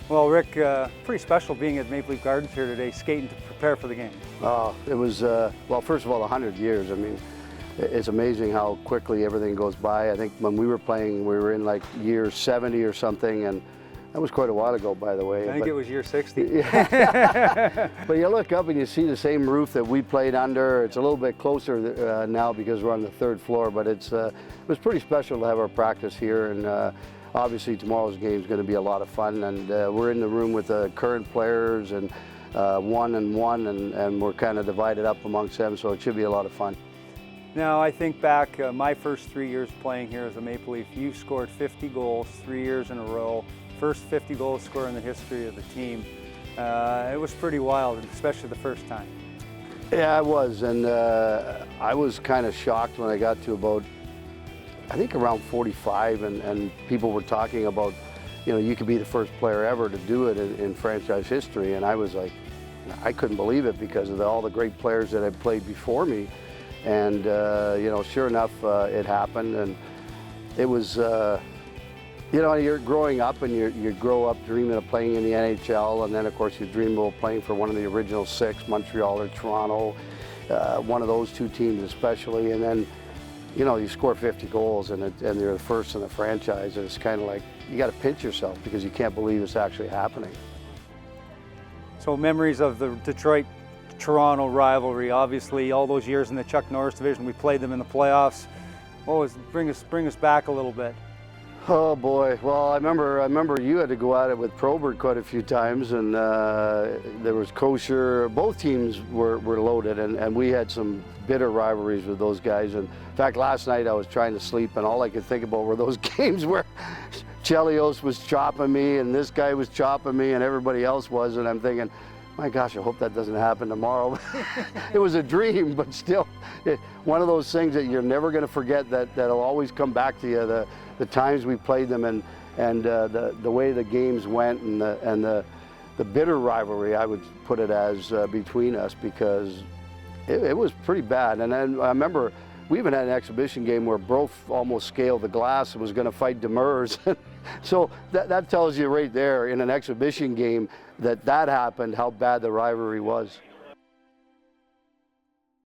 Well, Rick, pretty special being at Maple Leaf Gardens here today, skating to prepare for the game. It was, well, first of all, 100 years. I mean, it's amazing how quickly everything goes by. I think when we were playing, we were in like year 70 or something, and that was quite a while ago, by the way. I think it was year 60. Yeah. But you look up and you see the same roof that we played under. It's a little bit closer now because we're on the third floor, but it was pretty special to have our practice here. And obviously tomorrow's game is going to be a lot of fun. And we're in the room with the current players and one and one, and we're kind of divided up amongst them, so it should be a lot of fun. Now, I think back my first 3 years playing here as a Maple Leaf, you scored 50 goals 3 years in a row. First 50 goal scorer in the history of the team. It was pretty wild, especially the first time. Yeah, it was, and I was kind of shocked when I got to about, I think around 45, and people were talking about, you know, you could be the first player ever to do it in franchise history, and I was like, I couldn't believe it because of all the great players that had played before me, and you know, sure enough, it happened, and it was. You know, you're growing up and you grow up dreaming of playing in the NHL, and then of course you dream of playing for one of the original six, Montreal or Toronto, one of those two teams especially, and then, you know, you score 50 goals and you're the first in the franchise, and it's kind of like, you got to pinch yourself because you can't believe it's actually happening. So memories of the Detroit-Toronto rivalry, obviously all those years in the Chuck Norris division, we played them in the playoffs. Bring us back a little bit. Oh boy! Well, I remember you had to go at it with Probert quite a few times, and there was Kosher. Both teams were loaded, and we had some bitter rivalries with those guys. And in fact, last night I was trying to sleep, and all I could think about were those games where Chelios was chopping me, and this guy was chopping me, and everybody else was, and I'm thinking, my gosh, I hope that doesn't happen tomorrow. It was a dream, but still, one of those things that you're never going to forget, that'll always come back to you. The times we played them, and the way the games went, and the bitter rivalry, I would put it as, between us, because it was pretty bad. And then I remember we even had an exhibition game where Brof almost scaled the glass and was going to fight Demers. So that tells you right there in an exhibition game that happened, how bad the rivalry was.